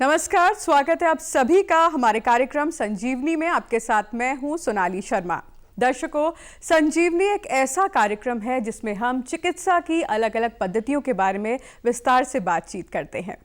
नमस्कार, स्वागत है आप सभी का हमारे कार्यक्रम संजीवनी में। आपके साथ मैं हूं सोनाली शर्मा। दर्शकों, संजीवनी एक ऐसा कार्यक्रम है जिसमें हम चिकित्सा की अलग अलग पद्धतियों के बारे में विस्तार से बातचीत करते हैं,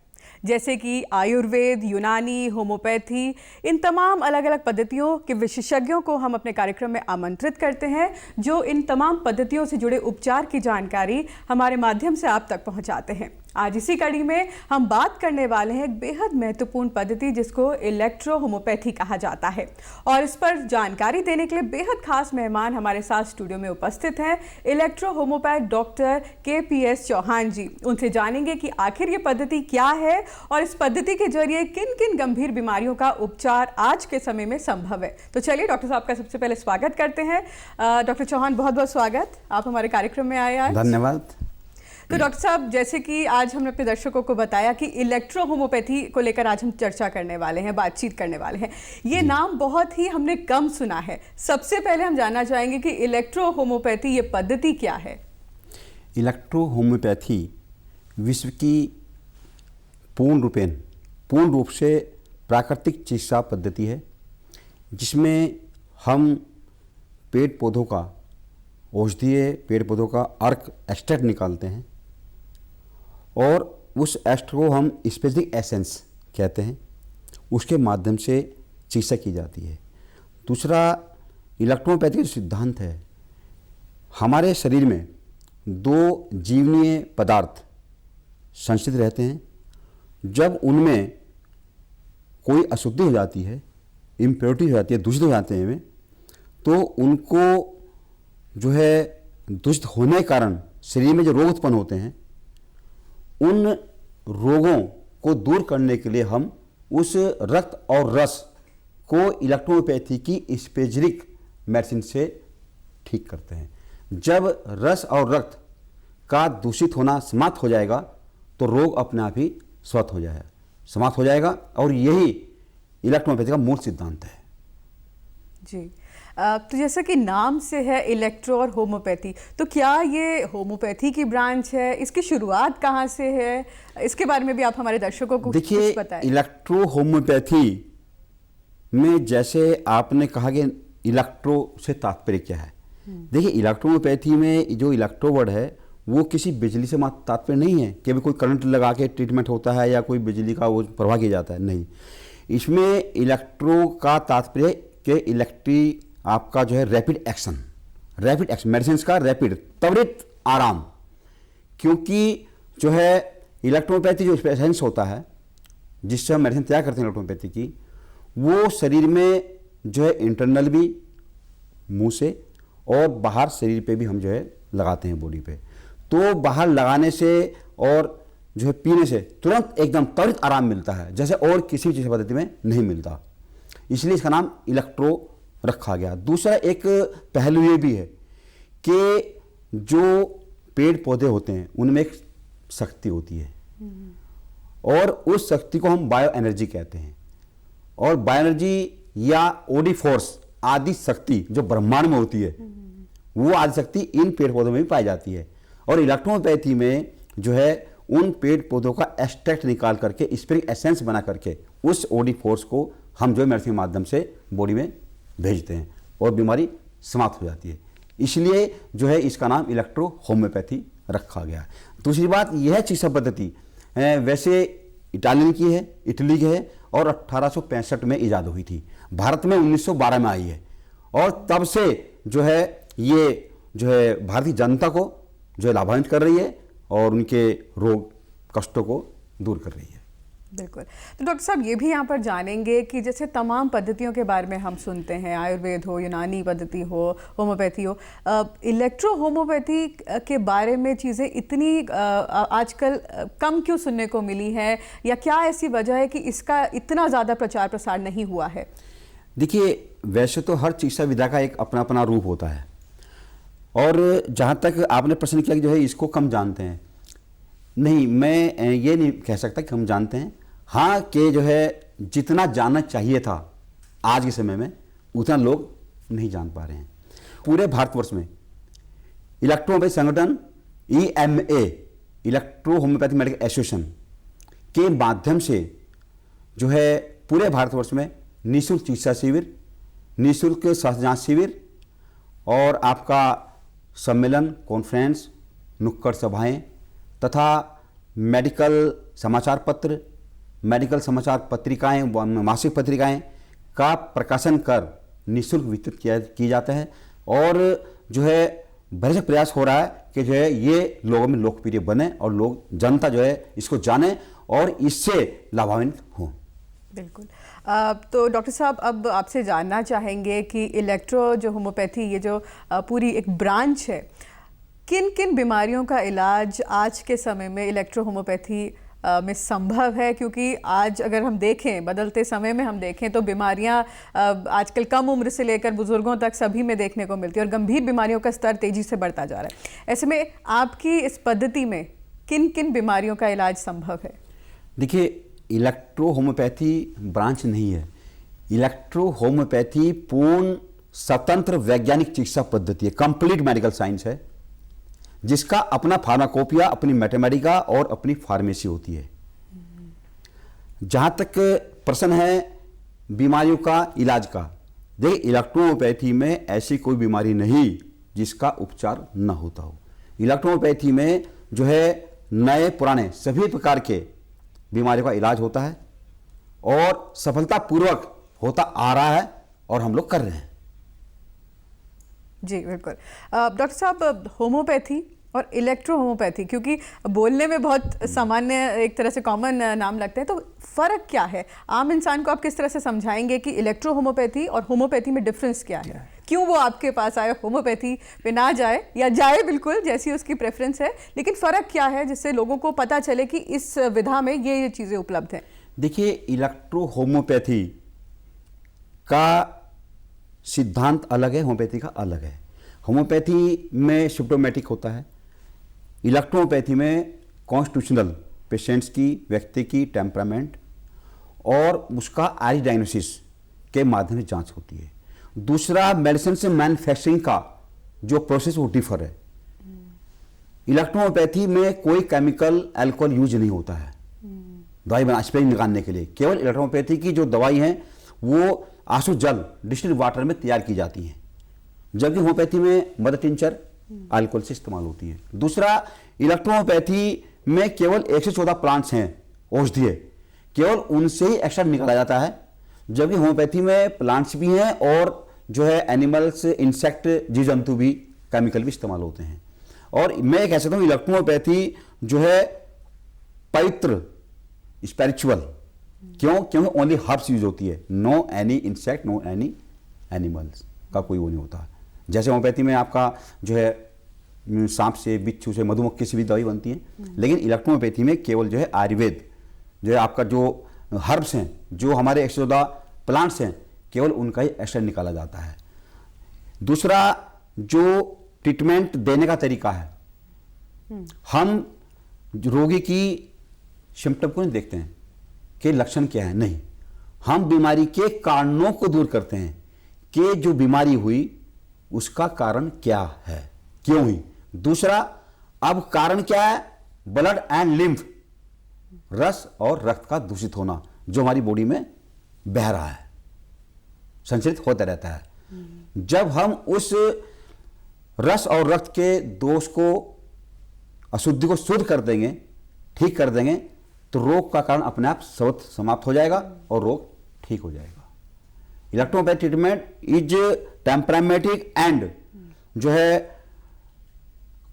जैसे कि आयुर्वेद, यूनानी, होम्योपैथी। इन तमाम अलग अलग पद्धतियों के विशेषज्ञों को हम अपने कार्यक्रम में आमंत्रित करते हैं, जो इन तमाम पद्धतियों से जुड़े उपचार की जानकारी हमारे माध्यम से आप तक पहुंचाते हैं। आज इसी कड़ी में हम बात करने वाले हैं एक बेहद महत्वपूर्ण पद्धति जिसको इलेक्ट्रो होम्योपैथी कहा जाता है, और इस पर जानकारी देने के लिए बेहद खास मेहमान हमारे साथ स्टूडियो में उपस्थित हैं, electro homeopath doctor KPS Chauhan ji. उनसे जानेंगे कि आखिर ये पद्धति क्या है और इस पद्धति के जरिए किन किन गंभीर बीमारियों का उपचार आज के समय में संभव है। तो चलिए डॉक्टर साहब का सबसे पहले स्वागत करते हैं। डॉक्टर चौहान, बहुत बहुत स्वागत, आप हमारे कार्यक्रम में आए आज। धन्यवाद। तो डॉक्टर साहब, जैसे कि आज हमने अपने दर्शकों को बताया कि इलेक्ट्रो होम्योपैथी को लेकर आज हम चर्चा करने वाले हैं, बातचीत करने वाले हैं। ये नाम बहुत ही हमने कम सुना है। सबसे पहले हम जानना चाहेंगे कि इलेक्ट्रो होम्योपैथी ये पद्धति क्या है? इलेक्ट्रो होम्योपैथी विश्व की पूर्ण रूप से प्राकृतिक चिकित्सा पद्धति है, जिसमें हम पेड़ पौधों का, औषधीय पेड़ पौधों का अर्क एक्सट्रैक्ट निकालते हैं और उस एक्सट्रैक्ट को हम स्पेसिफिक एसेंस कहते हैं, उसके माध्यम से चिकित्सा की जाती है। दूसरा, इलेक्ट्रोपैथी का सिद्धांत है, हमारे शरीर में दो जीवनीय पदार्थ संचित रहते हैं। जब उनमें कोई अशुद्धि हो जाती है, इम्प्योरिटी हो जाती है, दूषित हो जाते हैं, तो उनको जो है दूषित होने के कारण शरीर में जो रोग उत्पन्न होते हैं, उन रोगों को दूर करने के लिए हम उस रक्त और रस को इलेक्ट्रोपैथी की स्पेसिफिक मेडिसिन से ठीक करते हैं। जब रस और रक्त का दूषित होना समाप्त हो जाएगा तो रोग अपने आप ही समाप्त हो जाएगा, और यही इलेक्ट्रोपैथी का मूल सिद्धांत है जी। तो जैसा कि नाम से है इलेक्ट्रो और होम्योपैथी, तो क्या ये होम्योपैथी की ब्रांच है? इसकी शुरुआत कहाँ से है? इसके बारे में भी आप हमारे दर्शकों को कुछ बताएं। इलेक्ट्रो होम्योपैथी में जैसे आपने कहा कि इलेक्ट्रो से तात्पर्य क्या है, देखिए इलेक्ट्रो होम्योपैथी में जो इलेक्ट्रो वर्ड है वो किसी बिजली से मात्र तात्पर्य नहीं है कि कोई करंट लगा के ट्रीटमेंट होता है या कोई बिजली का वो प्रवाह किया जाता है, नहीं। इसमें इलेक्ट्रो का तात्पर्य कि इलेक्ट्रिक आपका जो है रैपिड एक्शन मेडिसिन का रैपिड त्वरित आराम, क्योंकि जो है इलेक्ट्रोपैथी जो एसेंस होता है जिससे हम मेडिसिन तैयार करते हैं इलेक्ट्रोपैथी की, वो शरीर में जो है इंटरनल भी मुंह से और बाहर शरीर पे भी हम जो है लगाते हैं बॉडी पे। तो बाहर लगाने से और जो है पीने से तुरंत एकदम त्वरित आराम मिलता है, जैसे और किसी चीज़ पद्धति में नहीं मिलता, इसलिए इसका नाम इलेक्ट्रो रखा गया। दूसरा एक पहलू ये भी है कि जो पेड़ पौधे होते हैं उनमें एक शक्ति होती है, और उस शक्ति को हम बायो एनर्जी कहते हैं, और बायो एनर्जी या ओडी फोर्स आदि शक्ति जो ब्रह्मांड में होती है, वो आदि शक्ति इन पेड़ पौधों में भी पाई जाती है। और इलेक्ट्रोपैथी में जो है उन पेड़ पौधों का एक्सट्रैक्ट निकाल करके स्पिरिट एसेंस बना करके उस ओडी फोर्स को हम जो मेडिसिन के माध्यम से बॉडी में भेजते हैं और बीमारी समाप्त हो जाती है। इसलिए जो है इसका नाम इलेक्ट्रो होम्योपैथी रखा गया। दूसरी बात, यह चिकित्सा पद्धति वैसे इटालियन की है, इटली की है, और 1865 में ईजाद हुई थी। भारत में 1912 में आई है, और तब से जो है ये जो है भारतीय जनता को जो है लाभान्वित कर रही है और उनके रोग कष्टों को दूर कर रही है। बिल्कुल। तो डॉक्टर साहब, ये भी यहाँ पर जानेंगे कि जैसे तमाम पद्धतियों के बारे में हम सुनते हैं, आयुर्वेद हो, यूनानी पद्धति हो, होम्योपैथी हो, इलेक्ट्रो होम्योपैथी के बारे में चीज़ें इतनी आजकल कम क्यों सुनने को मिली है, या क्या ऐसी वजह है कि इसका इतना ज़्यादा प्रचार प्रसार नहीं हुआ है? देखिए, वैसे तो हर चिकित्सा विधा का एक अपना अपना रूप होता है, और जहाँ तक आपने प्रश्न किया कि जो है इसको कम जानते हैं, नहीं, मैं ये नहीं कह सकता कि हम जानते हैं। हाँ, कि जो है जितना जानना चाहिए था आज के समय में उतना लोग नहीं जान पा रहे हैं। पूरे भारतवर्ष में इलेक्ट्रोपैथी संगठन EMA, electro homeopathy medical association के माध्यम से जो है पूरे भारतवर्ष में निःशुल्क चिकित्सा शिविर, निःशुल्क स्वास्थ्य जांच शिविर और आपका सम्मेलन, कॉन्फ्रेंस, नुक्कड़ सभाएं तथा मेडिकल समाचार पत्र, मेडिकल समाचार पत्रिकाएं, मासिक पत्रिकाएं का प्रकाशन कर निःशुल्क वितरित किए जाते हैं और जो है भरसक प्रयास हो रहा है कि जो है ये लोगों में लोकप्रिय बने और लोग, जनता जो है इसको जाने और इससे लाभान्वित हों। बिल्कुल। तो डॉक्टर साहब, अब आपसे जानना चाहेंगे कि इलेक्ट्रो जो होम्योपैथी, ये जो पूरी एक ब्रांच है, किन किन बीमारियों का इलाज आज के समय में इलेक्ट्रो होम्योपैथी में संभव है? क्योंकि आज अगर हम देखें, बदलते समय में हम देखें तो बीमारियां आजकल कम उम्र से लेकर बुजुर्गों तक सभी में देखने को मिलती है और गंभीर बीमारियों का स्तर तेजी से बढ़ता जा रहा है। ऐसे में आपकी इस पद्धति में किन किन बीमारियों का इलाज संभव है? देखिए, इलेक्ट्रो होम्योपैथी ब्रांच नहीं है। इलेक्ट्रो होम्योपैथी पूर्ण स्वतंत्र वैज्ञानिक चिकित्सा पद्धति है, कंप्लीट मेडिकल साइंस है, जिसका अपना फार्माकोपिया, अपनी मैथमेटिका और अपनी फार्मेसी होती है। जहां तक प्रश्न है बीमारियों का इलाज का, देखिए इलेक्ट्रो होम्योपैथी में ऐसी कोई बीमारी नहीं जिसका उपचार न होता हो। इलेक्ट्रो होम्योपैथी में जो है नए पुराने सभी प्रकार के बीमारियों का इलाज होता है और सफलतापूर्वक होता आ रहा है और हम लोग कर रहे हैं। जी बिल्कुल। डॉक्टर साहब, होम्योपैथी और इलेक्ट्रो होम्योपैथी, क्योंकि बोलने में बहुत सामान्य, एक तरह से कॉमन नाम लगते हैं, तो फ़र्क क्या है? आम इंसान को आप किस तरह से समझाएंगे कि इलेक्ट्रो होम्योपैथी और होम्योपैथी में डिफरेंस क्या है? क्यों वो आपके पास आए, होम्योपैथी पे ना जाए या जाए, बिल्कुल जैसी उसकी प्रेफरेंस है, लेकिन फ़र्क क्या है जिससे लोगों को पता चले कि इस विधा में ये चीज़ें उपलब्ध हैं? देखिए, इलेक्ट्रो होम्योपैथी का सिद्धांत अलग है, होम्योपैथी का अलग है। होम्योपैथी में सिम्प्टोमेटिक होता है, इलेक्ट्रोपैथी में कॉन्स्टिट्यूशनल, पेशेंट्स की, व्यक्ति की टेम्परामेंट और उसका आई डायग्नोसिस के माध्यम से जांच होती है। दूसरा, मेडिसिन से मैन्युफैक्चरिंग का जो प्रोसेस वो डिफर है। इलेक्ट्रोपैथी में कोई केमिकल, अल्कोहल यूज नहीं होता है दवाई बना, स्प्रे निकालने के लिए। केवल इलेक्ट्रोपैथी की जो दवाई है वो आंसू जल, डिस्टिल्ड वाटर में तैयार की जाती हैं, जबकि होम्योपैथी में मदर टिंचर अल्कोहल से इस्तेमाल होती है। दूसरा, इलेक्ट्रोपैथी में केवल 114 प्लांट्स हैं औषधीय, केवल उनसे ही एक्सट्रैक्ट निकाला जाता है, जबकि होम्योपैथी में प्लांट्स भी हैं और जो है एनिमल्स, इंसेक्ट, जीव जंतु भी, केमिकल भी इस्तेमाल होते हैं। और मैं कह सकता हूँ इलेक्ट्रोपैथी जो है पवित्र, स्पिरिचुअल, क्यों? क्योंकि ओनली हर्ब्स यूज होती है, no any insect, no any animals का कोई वो नहीं होता। जैसे होम्योपैथी में आपका जो है सांप से, बिच्छू से, मधुमक्खी से भी दवाई बनती है, लेकिन इलेक्ट्रोपैथी में केवल जो है आयुर्वेद, जो है आपका जो हर्ब्स हैं, जो हमारे 114 प्लांट्स हैं, केवल उनका ही एक्सट्रैक्ट निकाला जाता है। दूसरा, जो ट्रीटमेंट देने का तरीका है, हम रोगी की सिम्टम को नहीं देखते हैं कि लक्षण क्या है, नहीं, हम बीमारी के कारणों को दूर करते हैं कि जो बीमारी हुई उसका कारण क्या है, क्यों हुई। दूसरा, अब कारण क्या है? ब्लड एंड लिम्फ, रस और रक्त का दूषित होना, जो हमारी बॉडी में बह रहा है, संचरित होता रहता है। जब हम उस रस और रक्त के दोष को, अशुद्धि को शुद्ध कर देंगे, ठीक कर देंगे, तो रोग का कारण अपने आप समाप्त हो जाएगा और रोग ठीक हो जाएगा। Electropathy treatment is temperamental and जो है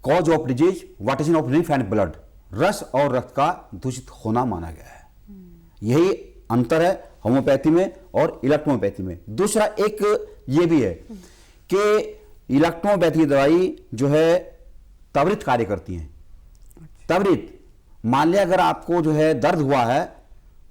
cause of disease, vitiation of lymph and blood, रस और रक्त का दूषित होना माना गया है। यही अंतर है होम्योपैथी में और इलेक्ट्रोपैथी में। दूसरा एक ये भी है कि इलेक्ट्रोपैथी दवाई जो है त्वरित कार्य करती है। त्वरित, मान लिया अगर आपको जो है दर्द हुआ है,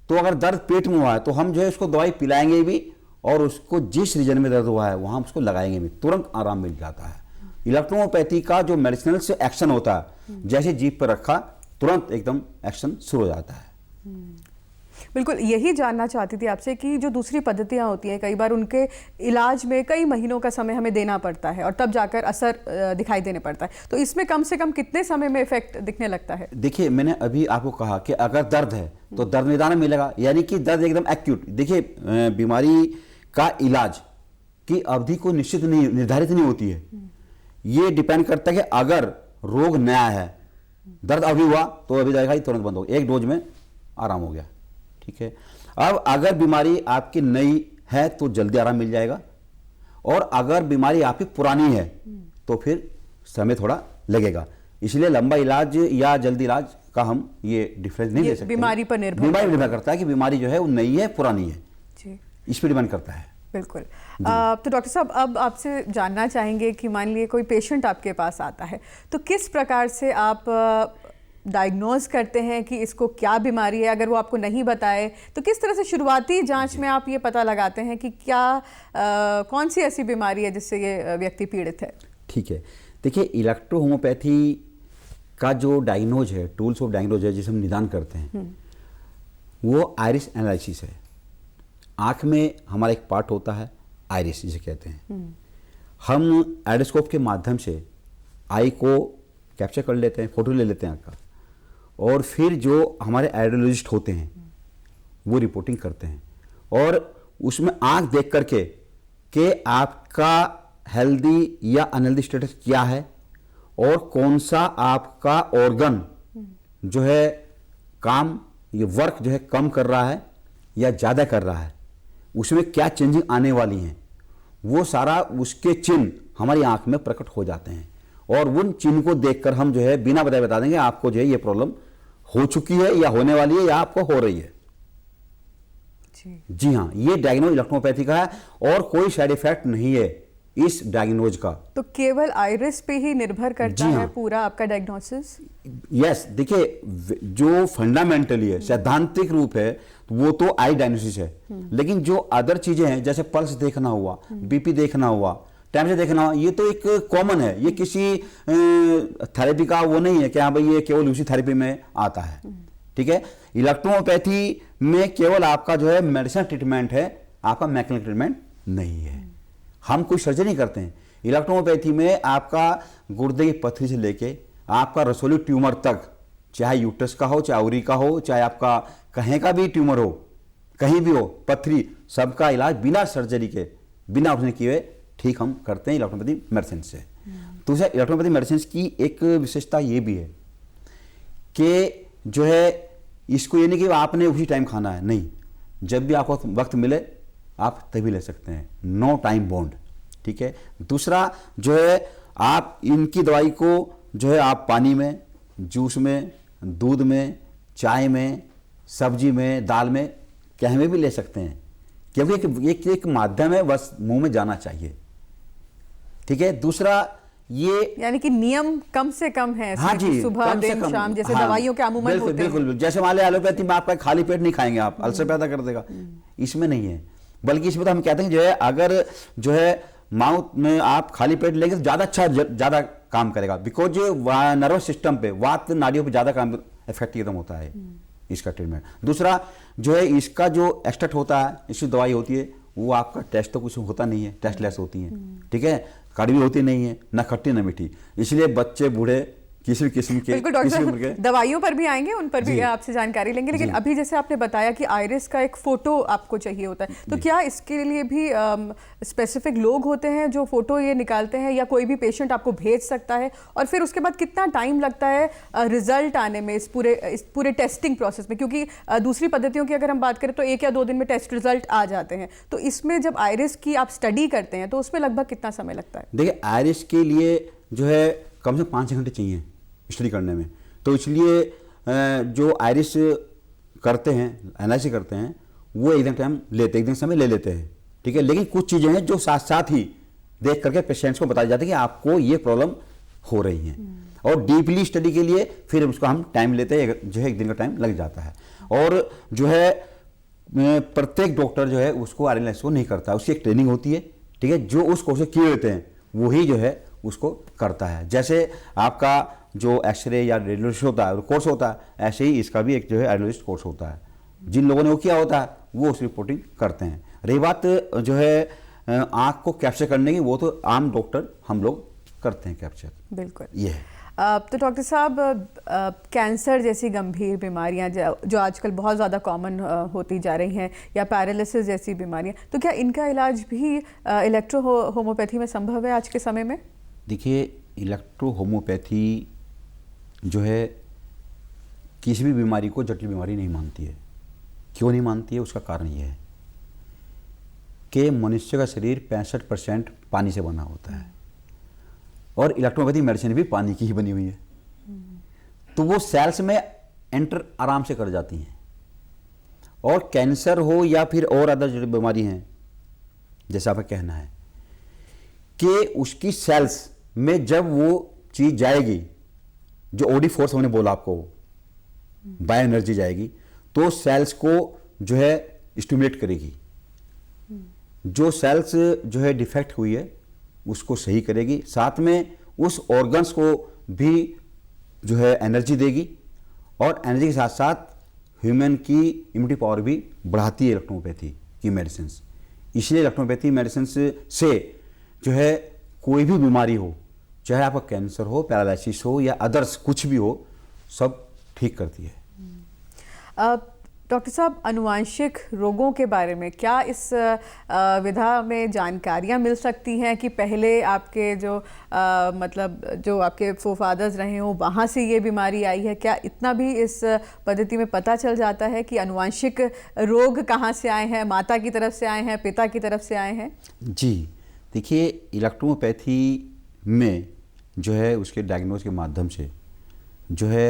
तो अगर दर्द पेट में हुआ है तो हम जो है उसको दवाई पिलाएंगे भी और उसको जिस रीजन में दर्द हुआ है वहां उसको लगाएंगे भी, तुरंत आराम मिल जाता है। इलेक्ट्रोपैथी का जो मेडिसिनल से एक्शन होता है, जैसे जीभ पर रखा तुरंत एकदम एक्शन शुरू हो जाता है। बिल्कुल, यही जानना चाहती थी आपसे कि जो दूसरी पद्धतियां होती हैं, कई बार उनके इलाज में कई महीनों का समय हमें देना पड़ता है और तब जाकर असर दिखाई देने पड़ता है, तो इसमें कम से कम कितने समय में इफेक्ट दिखने लगता है? देखिए, मैंने अभी आपको कहा कि अगर दर्द है तो दर्द निदान मिलेगा, यानी कि दर्द एकदम एक्यूट। देखिए, बीमारी का इलाज की अवधि को निश्चित नहीं, निर्धारित नहीं होती है। ये डिपेंड करता है कि अगर रोग नया है, दर्द अभी हुआ तो अभी जाएगा ही, तुरंत बंद हो गया, एक डोज में आराम हो गया, ठीक है। अब अगर बीमारी आपकी नई है तो जल्दी आराम मिल जाएगा, और अगर बीमारी आपकी पुरानी है तो फिर समय थोड़ा लगेगा। इसलिए लंबा इलाज या जल्दी इलाज का हम ये डिफरेंस नहीं दे सकते। बीमारी पर निर्भर करता है कि बीमारी जो है वो नई है पुरानी है, जी, इस पर डिपेंड करता है। बिल्कुल। तो डॉक्टर साहब, अब आपसे जानना चाहेंगे कि मान लिए कोई पेशेंट आपके पास आता है, तो किस प्रकार से आप डायग्नोज करते हैं कि इसको क्या बीमारी है? अगर वो आपको नहीं बताए तो किस तरह से शुरुआती जांच में आप ये पता लगाते हैं कि क्या कौन सी ऐसी बीमारी है जिससे ये व्यक्ति पीड़ित है? ठीक है, देखिए, इलेक्ट्रो होम्योपैथी का जो डायग्नोज है, टूल्स ऑफ डायग्नोज है जिसे हम निदान करते हैं, वो आइरिस एनालिसिस है। आँख में हमारा एक पार्ट होता है आइरिस जिसे कहते हैं। हम आइरिस्कोप के माध्यम से आई को कैप्चर कर लेते हैं, फोटो ले लेते हैं आँख का, और फिर जो हमारे आइडियोलॉजिस्ट होते हैं वो रिपोर्टिंग करते हैं, और उसमें आँख देख करके कि आपका हेल्दी या अनहेल्दी स्टेटस क्या है, और कौन सा आपका ऑर्गन जो है काम, ये वर्क जो है कम कर रहा है या ज़्यादा कर रहा है, उसमें क्या चेंजिंग आने वाली हैं, वो सारा उसके चिन्ह हमारी आंख में प्रकट हो जाते हैं, और उन चिन्ह को देखकर हम जो है बिना बताए बता देंगे आपको जो है ये प्रॉब्लम हो चुकी है या होने वाली है या आपको हो रही है। जी हाँ, ये डायग्नोज इलेक्ट्रोपैथी का है, और कोई साइड इफेक्ट नहीं है इस डायग्नोज का। तो केवल आइरिस पे ही निर्भर करता है पूरा आपका डायग्नोसिस? यस, देखिए, जो फंडामेंटली है, सैद्धांतिक रूप है, वो तो आई डायग्नोसिस है, लेकिन जो अदर चीजें हैं जैसे पल्स देखना हुआ, बीपी देखना हुआ, टाइम से देखना हुआ, ये तो एक कॉमन है। ये किसी थेरेपी का वो नहीं है कि हाँ भाई ये केवल उसी थेरेपी में आता है, ठीक है। इलेक्ट्रोपैथी में केवल आपका जो है मेडिसिन ट्रीटमेंट है, आपका मैकेनिकल ट्रीटमेंट नहीं है। हम कोई सर्जरी नहीं करते हैं। इलेक्ट्रोपैथी में आपका गुर्दे की पथरी से लेके आपका रसोली ट्यूमर तक, चाहे यूट्रस का हो, चाहे ओवरी का हो, चाहे आपका कहीं का भी ट्यूमर हो, कहीं भी हो, पथरी, सबका इलाज बिना सर्जरी के, बिना ऑपरेशन किए ठीक हम करते हैं इलेक्ट्रोपैथी मेडिसिन से। दूसरा, इलेक्ट्रोपैथी मेडिसिन की एक विशेषता ये भी है कि जो है इसको ये नहीं कि आपने उसी टाइम खाना है, नहीं, जब भी आपको वक्त मिले आप तभी ले सकते हैं, नो टाइम बॉन्ड, ठीक है। दूसरा जो है, आप इनकी दवाई को जो है आप पानी में, जूस में, दूध में, चाय में, सब्जी में, दाल में, कहीं में भी ले सकते हैं, क्योंकि एक माध्यम है, बस मुंह में जाना चाहिए, ठीक है। दूसरा, ये यानी कि नियम कम से कम है। हाँ जी, सुबह दिन शाम जैसे हाँ, दवाइयों के अमूमन बिल्कुल, होते हैं। बिल्कुल, जैसे मान लिया एलोपैथी में आपका खाली पेट नहीं खाएंगे आप, अल्सर पैदा कर देगा, इसमें नहीं है। बल्कि इसमें तो हम कहते हैं जो है, अगर जो है माउथ में आप खाली पेट लेंगे तो ज़्यादा अच्छा, ज़्यादा काम करेगा, बिकॉज नर्वस सिस्टम पे, वात नाड़ियों पे ज़्यादा काम इफेक्ट एकदम होता है इसका ट्रीटमेंट। दूसरा जो है, इसका जो एक्सट्रैक्ट होता है, इसकी दवाई होती है, वो आपका टेस्ट तो कुछ होता नहीं है, टेस्टलेस होती है, ठीक है, कड़वी होती नहीं है, ना खट्टी ना मीठी, इसलिए बच्चे बूढ़े किसी भी किस्म के, बिल्कुल डॉक्टर, दवाइयों पर भी आएंगे, उन पर भी आपसे जानकारी लेंगे, लेकिन अभी जैसे आपने बताया कि आइरिस का एक फोटो आपको चाहिए होता है, तो क्या इसके लिए भी स्पेसिफिक लोग होते हैं जो फोटो ये निकालते हैं, या कोई भी पेशेंट आपको भेज सकता है? और फिर उसके बाद कितना टाइम लगता है रिजल्ट आने में इस पूरे टेस्टिंग प्रोसेस में? क्योंकि दूसरी पद्धतियों की अगर हम बात करें तो 1 या 2 दिन में टेस्ट रिजल्ट आ जाते हैं, तो इसमें जब आइरिस की आप स्टडी करते हैं तो उसमें लगभग कितना समय लगता है? देखिए, आइरिस के लिए जो है कम से कम 5 घंटे चाहिए स्टडी करने में, तो इसलिए जो आइरिस करते हैं, एनालिसिस करते हैं, वो एक दिन टाइम लेते, एक दिन समय ले लेते हैं, ठीक है। लेकिन कुछ चीज़ें हैं जो साथ साथ ही देख करके पेशेंट्स को बताई जाती है कि आपको ये प्रॉब्लम हो रही है, और डीपली स्टडी के लिए फिर उसको हम टाइम लेते हैं, जो है 1 दिन का टाइम लग जाता है। और जो है प्रत्येक डॉक्टर जो है उसको आइरिस को नहीं करता, उसकी एक ट्रेनिंग होती है, ठीक है, जो उस कोर्स किए होते हैं वही जो है उसको करता है। जैसे आपका जो एक्सरे या रेडियोलॉजिस्ट होता है कोर्स होता है, ऐसे ही इसका भी एक जो है रेडियोलॉजिस्ट कोर्स होता है, जिन लोगों ने वो किया होता है वो उस रिपोर्टिंग करते हैं। रही बात जो है आँख को कैप्चर करने की, वो तो आम डॉक्टर हम लोग करते हैं कैप्चर। बिल्कुल, ये है। तो डॉक्टर साहब, कैंसर जैसी गंभीर बीमारियां जो आजकल बहुत ज़्यादा कॉमन होती जा रही हैं, या पैरालिसिस जैसी बीमारियां, तो क्या इनका इलाज भी इलेक्ट्रो होम्योपैथी में संभव है आज के समय में? देखिए, इलेक्ट्रो होम्योपैथी जो है किसी भी बीमारी को जटिल बीमारी नहीं मानती है। क्यों नहीं मानती है? उसका कारण ये है कि मनुष्य का शरीर 65% पानी से बना होता है और इलेक्ट्रोपैथिक मेडिसिन भी पानी की ही बनी हुई है, तो वो सेल्स में एंटर आराम से कर जाती हैं। और कैंसर हो या फिर और अदर जो बीमारी हैं, जैसा आपका कहना है कि उसकी सेल्स में जब वो चीज़ जाएगी, जो ओडी फोर्स हमने बोला आपको, बायो एनर्जी जाएगी, तो सेल्स को जो है स्टिमुलेट करेगी। जो सेल्स जो है डिफेक्ट हुई है उसको सही करेगी, साथ में उस ऑर्गन्स को भी जो है एनर्जी देगी, और एनर्जी के साथ साथ ह्यूमन की इम्यूनिटी पावर भी बढ़ाती है इलेक्ट्रोपैथी की मेडिसिन। इसलिए इलेक्ट्रोपैथी मेडिसिन से जो है कोई भी बीमारी हो, चाहे आपका कैंसर हो, पैरालिसिस हो या अदर्स कुछ भी हो, सब ठीक करती है। डॉक्टर साहब, अनुवांशिक रोगों के बारे में क्या इस विधा में जानकारियाँ मिल सकती हैं कि पहले आपके जो मतलब जो आपके फोफादर्स रहे हों वहाँ से ये बीमारी आई है? क्या इतना भी इस पद्धति में पता चल जाता है कि अनुवांशिक रोग कहाँ से आए हैं, माता की तरफ से आए हैं, पिता की तरफ से आए हैं? जी, देखिए, इलेक्ट्रोपैथी में जो है उसके डायग्नोज के माध्यम से जो है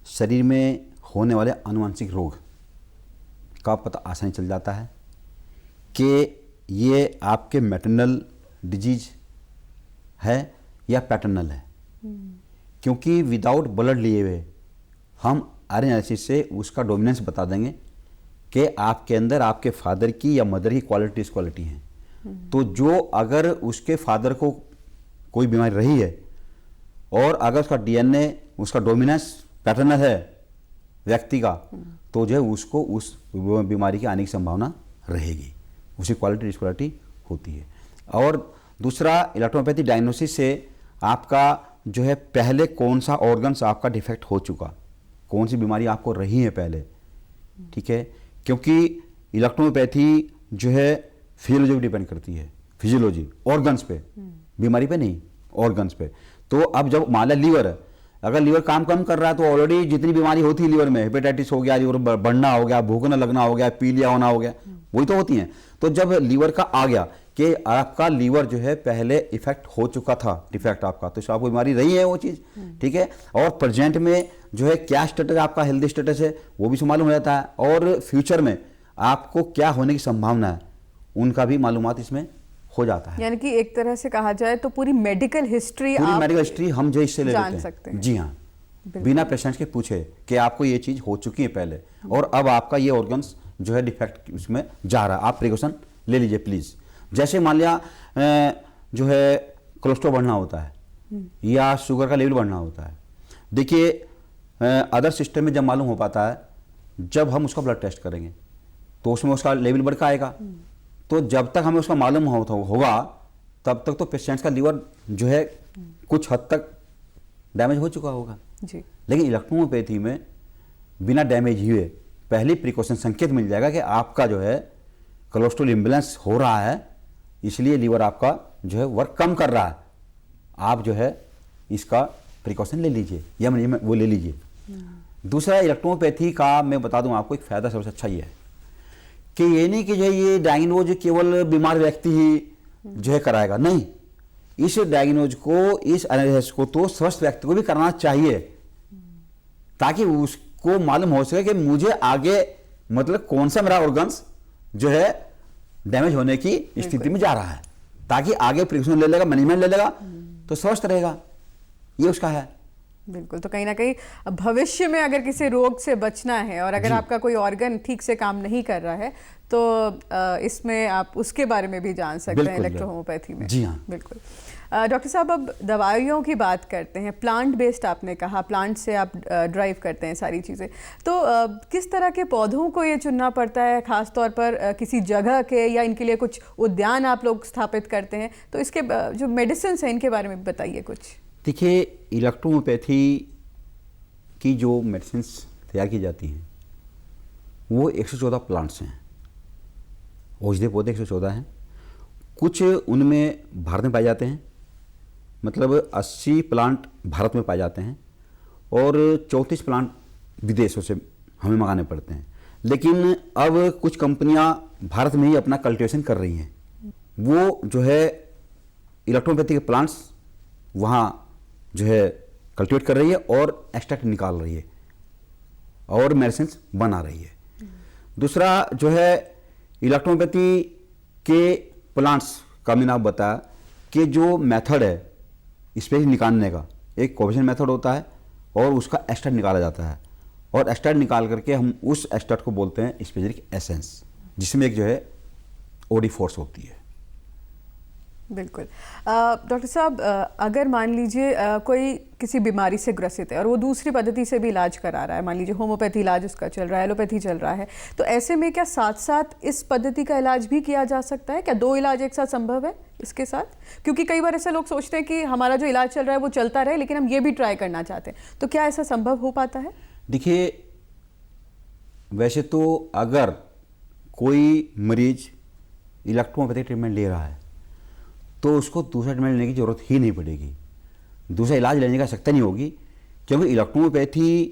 शरीर में होने वाले अनुवांशिक रोग का पता आसानी चल जाता है कि ये आपके मैटरनल डिजीज है या पैटर्नल है। क्योंकि विदाउट ब्लड लिए हुए हम आरएनए एनालिसिस से उसका डोमिनेंस बता देंगे कि आपके अंदर आपके फादर की या मदर की क्वालिटी है। तो जो अगर उसके फादर को कोई बीमारी रही है और अगर उसका डीएनए, उसका डोमिनेंस पैटर्नल है व्यक्ति का, तो जो है उसको उस बीमारी की आने की संभावना रहेगी, उसी क्वालिटी डिसक्वालिटी होती है। और दूसरा, इलेक्ट्रोपैथी डायग्नोसिस से आपका जो है पहले कौन सा ऑर्गन्स आपका डिफेक्ट हो चुका, कौन सी बीमारी आपको रही है पहले, ठीक है। क्योंकि इलेक्ट्रोपैथी जो है फिजियोलॉजी पर डिपेंड करती है, फिजियोलॉजी ऑर्गन्स पे, बीमारी पे नहीं, ऑर्गन्स पे। तो अब जब मान लिया लीवर है, अगर लीवर काम कम कर रहा है तो ऑलरेडी जितनी बीमारी होती है लीवर में, हेपेटाइटिस हो गया, लीवर बढ़ना हो गया, भूख न लगना हो गया, पीलिया होना हो गया, वही तो होती हैं। तो जब लीवर का आ गया कि आपका लीवर जो है पहले इफेक्ट हो चुका था, डिफेक्ट आपका, तो आपको बीमारी रही है वो चीज़, ठीक है। और प्रेजेंट में जो है क्या स्टेटस आपका, हेल्दी स्टेटस है, वो भी मालूम हो जाता है। और फ्यूचर में आपको क्या होने की संभावना है, उनका भी मालूमात इसमें हो जाता है। यानी कि एक तरह से कहा जाए तो पूरी मेडिकल हिस्ट्री हम जो इससे ले जान सकते हैं। जी हाँ, बिना पेशेंट के पूछे कि आपको ये चीज़ हो चुकी है पहले और अब आपका ये ऑर्गन्स जो है डिफेक्ट उसमें जा रहा है, आप प्रिकॉशन ले लीजिए प्लीज़। जैसे मान लिया जो है कोलेस्ट्रॉल बढ़ना होता है या शुगर का लेवल बढ़ना होता है, देखिए अदर सिस्टम में जब मालूम हो पाता है जब हम उसका ब्लड टेस्ट करेंगे तो उसमें उसका लेवल बढ़ का आएगा। तो जब तक हमें उसका मालूम होगा तब तक तो पेशेंट्स का लीवर जो है कुछ हद तक डैमेज हो चुका होगा जी। लेकिन इलेक्ट्रोपैथी में बिना डैमेज हुए पहले प्रिकॉशन संकेत मिल जाएगा कि आपका जो है कोलेस्ट्रॉल इम्बैलेंस हो रहा है, इसलिए लीवर आपका जो है वर्क कम कर रहा है, आप जो है इसका प्रिकॉशन ले लीजिए या वो ले लीजिए। दूसरा, इलेक्ट्रोपैथी का मैं बता दूं आपको एक फ़ायदा सबसे अच्छा ये है कि ये नहीं कि जो ये डायग्नोज केवल बीमार व्यक्ति ही जो है कराएगा, नहीं, इस डायग्नोज को, इस एनालिसिस को तो स्वस्थ व्यक्ति को भी करना चाहिए ताकि उसको मालूम हो सके कि मुझे आगे मतलब कौन सा मेरा ऑर्गन्स जो है डैमेज होने की स्थिति में जा रहा है, ताकि आगे प्रिकॉशन ले लेगा, मैनेजमेंट ले लेगा तो स्वस्थ रहेगा, ये उसका है। बिल्कुल। तो कहीं ना कहीं भविष्य में अगर किसी रोग से बचना है और अगर आपका कोई ऑर्गन ठीक से काम नहीं कर रहा है तो इसमें आप उसके बारे में भी जान सकते हैं इलेक्ट्रो होम्योपैथी में। जी हाँ, बिल्कुल। डॉक्टर साहब, अब दवाइयों की बात करते हैं। प्लांट बेस्ड आपने कहा, प्लांट से आप ड्राइव करते हैं सारी चीज़ें, तो किस तरह के पौधों को ये चुनना पड़ता है, ख़ास तौर पर किसी जगह के, या इनके लिए कुछ उद्यान आप लोग स्थापित करते हैं? तो इसके जो मेडिसिन हैं इनके बारे में बताइए कुछ। देखिए, इलेक्ट्रोहोम्योपैथी की जो मेडिसिन तैयार की जाती हैं वो 114 प्लांट्स हैं, औषधीय पौधे 114 हैं। कुछ उनमें भारत में पाए जाते हैं, मतलब 80 प्लांट भारत में पाए जाते हैं और 34 प्लांट विदेशों से हमें मंगाने पड़ते हैं। लेकिन अब कुछ कंपनियां भारत में ही अपना कल्टीवेशन कर रही हैं, वो जो है इलेक्ट्रोपैथी के प्लांट्स वहाँ जो है कल्टीवेट कर रही है और एक्सट्रैक्ट निकाल रही है और मेडिसिन बना रही है। दूसरा जो है इलेक्ट्रोपैथी के प्लांट्स का मैंने आप बताया कि जो मेथड है स्पेस निकालने का, एक कोवेशन मेथड होता है और उसका एक्सट्रैक्ट निकाला जाता है और एक्सट्रैक्ट निकाल करके हम उस एक्सट्रैक्ट को बोलते हैं स्पेसिफिक एसेंस, जिसमें एक जो है ओडी फोर्स होती है। बिल्कुल। डॉक्टर साहब, अगर मान लीजिए कोई किसी बीमारी से ग्रसित है और वो दूसरी पद्धति से भी इलाज करा रहा है, मान लीजिए होम्योपैथी इलाज उसका चल रहा है, एलोपैथी चल रहा है, तो ऐसे में क्या साथ साथ इस पद्धति का इलाज भी किया जा सकता है? क्या 2 इलाज एक साथ संभव है इसके साथ? क्योंकि कई बार ऐसे लोग सोचते हैं कि हमारा जो इलाज चल रहा है वो चलता रहे, लेकिन हम ये भी ट्राई करना चाहते हैं, तो क्या ऐसा संभव हो पाता है? देखिए, वैसे तो अगर कोई मरीज इलेक्ट्रोपैथिक ट्रीटमेंट ले रहा है तो उसको दूसरा ट्रीटमेंट लेने की ज़रूरत ही नहीं पड़ेगी, दूसरा इलाज लेने की आवश्यकता नहीं होगी, क्योंकि इलेक्ट्रोपैथी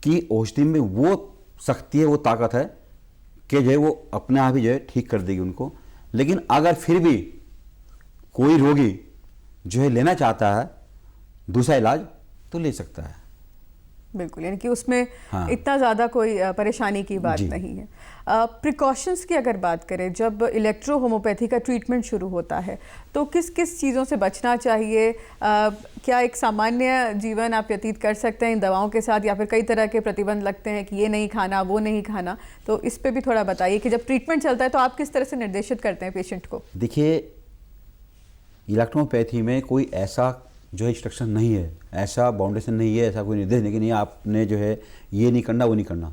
की औषधि में वो शक्ति है, वो ताकत है कि जो है वो अपने आप ही जो है ठीक कर देगी उनको। लेकिन अगर फिर भी कोई रोगी जो है लेना चाहता है दूसरा इलाज तो ले सकता है। बिल्कुल, यानी कि उसमें हाँ। इतना ज़्यादा कोई परेशानी की बात जी। नहीं है। प्रिकॉशंस की अगर बात करें, जब इलेक्ट्रो होम्योपैथी का ट्रीटमेंट शुरू होता है तो किस किस चीज़ों से बचना चाहिए? क्या एक सामान्य जीवन आप व्यतीत कर सकते हैं इन दवाओं के साथ, या फिर कई तरह के प्रतिबंध लगते हैं कि ये नहीं खाना, वो नहीं खाना? तो इस पे भी थोड़ा बताइए कि जब ट्रीटमेंट चलता है तो आप किस तरह से निर्देशित करते हैं पेशेंट को? देखिए, इलेक्ट्रोपैथी में कोई ऐसा जो है इंस्ट्रक्शन नहीं है, ऐसा बाउंडेशन नहीं है, ऐसा कोई निर्देश नहीं कि नहीं आपने जो है ये नहीं करना वो नहीं करना,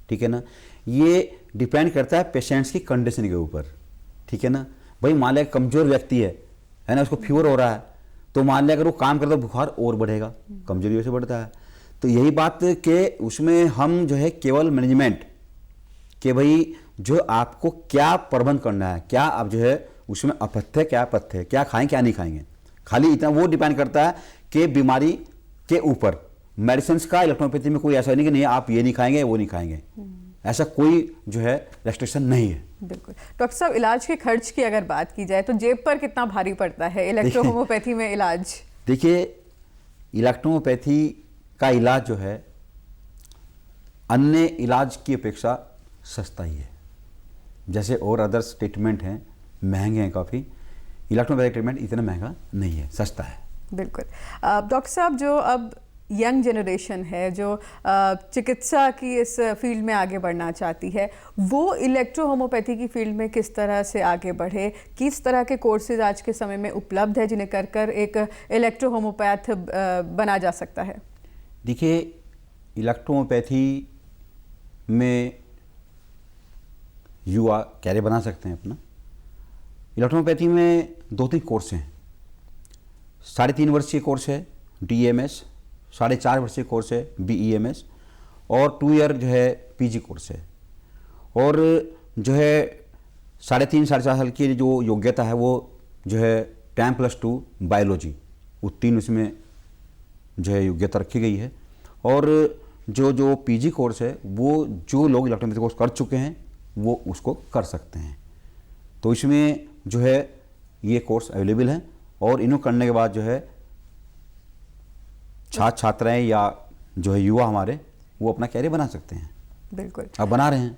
ठीक है ना। ये डिपेंड करता है पेशेंट्स की कंडीशन के ऊपर, ठीक है ना। भाई मान लिया कमज़ोर व्यक्ति है ना, उसको फीवर हो रहा है, तो मान लिया अगर वो काम करता है बुखार और बढ़ेगा, कमजोरी वैसे बढ़ता है। तो यही बात कि उसमें हम जो है केवल मैनेजमेंट कि भाई जो आपको क्या प्रबंध करना है, क्या आप जो है उसमें अपथ्य क्या पथ्य, क्या खाएं क्या नहीं खाएंगे, खाली इतना वो डिपेंड करता है कि बीमारी के ऊपर। मेडिसिन का इलेक्ट्रोपैथी में कोई ऐसा नहीं कि नहीं आप ये नहीं खाएंगे वो नहीं खाएंगे, ऐसा कोई जो है रेस्ट्रिक्शन नहीं है। बिल्कुल। डॉक्टर साहब, इलाज के खर्च की अगर बात की जाए तो जेब पर कितना भारी पड़ता है इलेक्ट्रो होम्योपैथी में इलाज? देखिए, इलेक्ट्रोपैथी का इलाज जो है अन्य इलाज की अपेक्षा सस्ता ही है। जैसे और अदर्स ट्रीटमेंट हैं महंगे हैं काफ़ी, इलेक्ट्रोपैथिक ट्रीटमेंट इतना महंगा नहीं है, सस्ता है। बिल्कुल। डॉक्टर साहब, जो अब यंग जनरेशन है जो चिकित्सा की इस फील्ड में आगे बढ़ना चाहती है, वो इलेक्ट्रो होम्योपैथी की फील्ड में किस तरह से आगे बढ़े? किस तरह के कोर्सेज आज के समय में उपलब्ध है जिन्हें कर कर एक इलेक्ट्रो होम्योपैथ बना जा सकता है? देखिए, इलेक्ट्रो होम्योपैथी में युवा कैरियर बना सकते हैं अपना। इलेक्ट्रोपैथी में 2-3 कोर्स हैं। 3.5 वर्षीय कोर्स है DEMS, 4.5 वर्षीय कोर्स है BEMS और 2 ईयर जो है PG कोर्स है। और जो है 3.5-4 साल की जो योग्यता है वो जो है 10+2 बायोलॉजी, वो 3 उसमें जो है योग्यता रखी गई है। और जो PG कोर्स है वो जो लोग इलेक्ट्रोपैथी कोर्स कर चुके हैं वो उसको कर सकते हैं। तो इसमें जो है ये कोर्स अवेलेबल है और इन्हों करने के बाद जो है छात्र छात्राएं या जो है युवा हमारे वो अपना कैरियर बना सकते हैं। बिल्कुल, अब बना रहे हैं।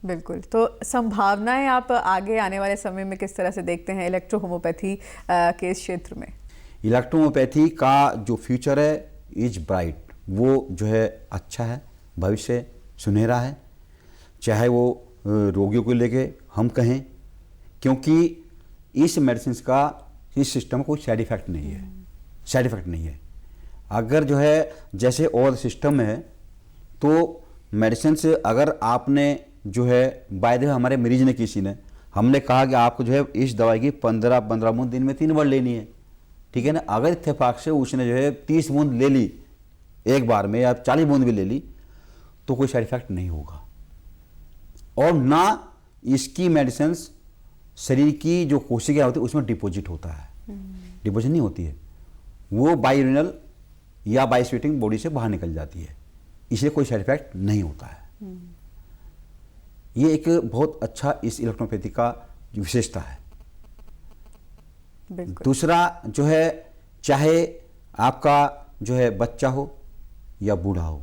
बिल्कुल। तो संभावनाएं आप आगे आने वाले समय में किस तरह से देखते हैं इलेक्ट्रो होम्योपैथी के इस क्षेत्र में? इलेक्ट्रो होम्योपैथी का जो फ्यूचर है इज ब्राइट, वो जो है अच्छा है, भविष्य सुनहरा है, चाहे वो रोगियों को लेके हम कहें, क्योंकि इस मेडिसिन का इस सिस्टम में कोई साइड इफेक्ट नहीं है, साइड इफेक्ट नहीं है। अगर जो है जैसे और सिस्टम में है तो मेडिसिन से अगर आपने जो है बाय द वे हमारे मरीज ने किसी ने हमने कहा कि आपको जो है इस दवाई की 15 बूंद दिन में 3 बार लेनी है, ठीक है ना। अगर इत्तेफाक से उसने जो है 30 बूंद ले ली एक बार में या 40 बूंद भी ले ली तो कोई साइड इफेक्ट नहीं होगा। और ना इसकी मेडिसिन शरीर की जो कोशिकाएं होती है उसमें डिपॉजिट होता है, डिपॉजिट नहीं होती है, वो बायोरिनल या बायोस्वीटिंग बॉडी से बाहर निकल जाती है, इसलिए कोई साइड इफेक्ट नहीं होता है। ये एक बहुत अच्छा इस इलेक्ट्रोपैथी का विशेषता है। दूसरा जो है चाहे आपका जो है बच्चा हो या बूढ़ा हो,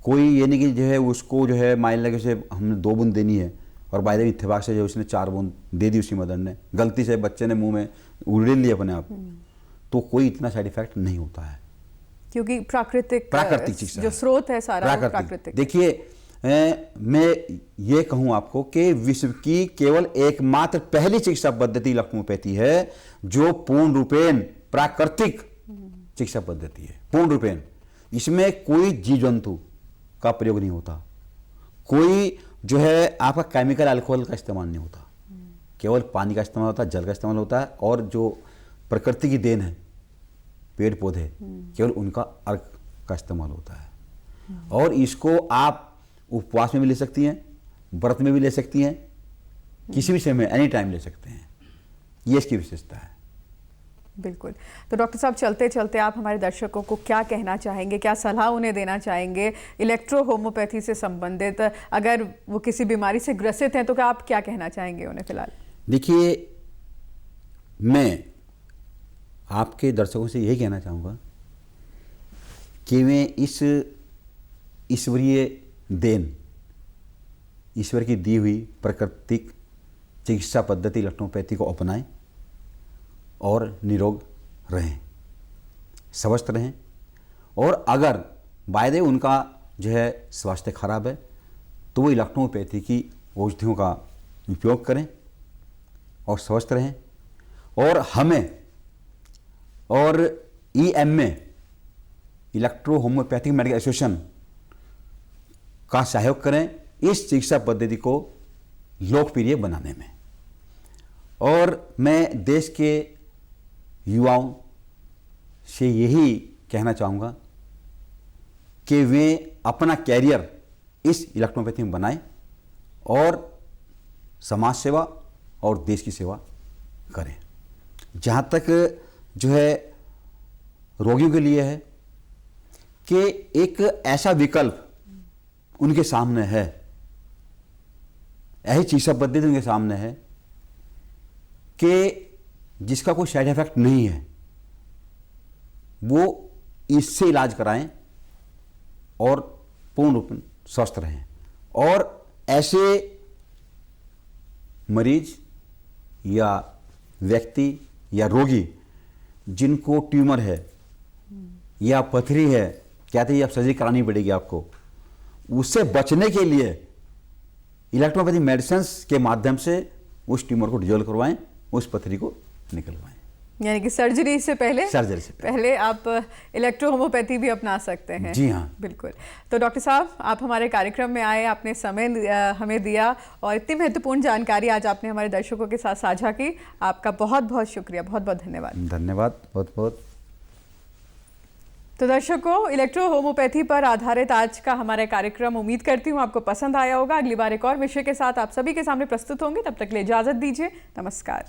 कोई ये नहीं कि जो है उसको जो है मान लगे से हमने 2 बूंद देनी है और बाय द वे इत्तेफाक से जो उसने 4 बूंद दे दी उसकी मदर ने, गलती से बच्चे ने मुंह में उड़ेल लिया अपने आप, तो कोई इतना साइड इफेक्ट नहीं होता है, क्योंकि प्राकृतिक चिकित्सा जो स्रोत है सारा प्राकृतिक। देखिए मैं ये कहूँ आपको कि विश्व की केवल एकमात्र पहली चिकित्सा पद्धति इलेक्ट्रोपैथी है जो पूर्ण रूपेण प्राकृतिक चिकित्सा पद्धति है, पूर्ण रूपेण। इसमें कोई जीव जंतु का प्रयोग नहीं होता, कोई जो है आपका केमिकल अल्कोहल का इस्तेमाल नहीं होता, केवल पानी का इस्तेमाल होता है, जल का इस्तेमाल होता है, और जो प्रकृति की देन है पेड़ पौधे केवल उनका अर्क का इस्तेमाल होता है। और इसको आप उपवास में भी ले सकती हैं, व्रत में भी ले सकती हैं, किसी भी समय एनी टाइम ले सकते हैं, ये इसकी विशेषता है। बिल्कुल। तो डॉक्टर साहब चलते चलते आप हमारे दर्शकों को क्या कहना चाहेंगे, क्या सलाह उन्हें देना चाहेंगे इलेक्ट्रो होम्योपैथी से संबंधित? अगर वो किसी बीमारी से ग्रसित हैं तो क्या आप क्या कहना चाहेंगे उन्हें फिलहाल? देखिए, मैं आपके दर्शकों से यही कहना चाहूँगा कि वे इस ईश्वरीय देन, ईश्वर की दी हुई प्राकृतिक चिकित्सा पद्धति इलेक्ट्रोपैथी को अपनाएं और निरोग रहें, स्वस्थ रहें। और अगर बाय द वे उनका जो है स्वास्थ्य खराब है तो वो इलेक्ट्रोपैथी की औषधियों का उपयोग करें और स्वस्थ रहें। और हमें और EMA electro homeopathic medical association का सहयोग करें इस चिकित्सा पद्धति को लोकप्रिय बनाने में। और मैं देश के युवाओं से यही कहना चाहूँगा कि वे अपना कैरियर इस इलेक्ट्रोपैथी में बनाएं और समाज सेवा और देश की सेवा करें। जहाँ तक जो है रोगियों के लिए है कि एक ऐसा विकल्प उनके सामने है, ऐसी चिकित्सा पद्धति उनके सामने है कि जिसका कोई साइड इफेक्ट नहीं है, वो इससे इलाज कराएं और पूर्ण रूप में स्वस्थ रहें। और ऐसे मरीज या व्यक्ति या रोगी जिनको ट्यूमर है या पथरी है, कहते हैं अब सर्जरी करानी पड़ेगी आपको, उससे बचने के लिए इलेक्ट्रोपैथिक मेडिसिन के माध्यम से उस ट्यूमर को डिजोल्व करवाएं, उस पथरी को निकलवाएं। यानी कि सर्जरी से पहले आप इलेक्ट्रो होम्योपैथी भी अपना सकते हैं। जी हाँ, बिल्कुल। तो डॉक्टर साहब, आप हमारे कार्यक्रम में आए, आपने समय हमें दिया और इतनी महत्वपूर्ण जानकारी आज आपने हमारे दर्शकों के साथ साझा की। आपका बहुत बहुत शुक्रिया, बहुत बहुत धन्यवाद। धन्यवाद, बहुत बहुत। तो दर्शकों, इलेक्ट्रो होम्योपैथी पर आधारित आज का हमारा कार्यक्रम उम्मीद करती हूँ आपको पसंद आया होगा। अगली बार एक और विषय के साथ आप सभी के सामने प्रस्तुत होंगे, तब तक के लिए इजाजत दीजिए। नमस्कार।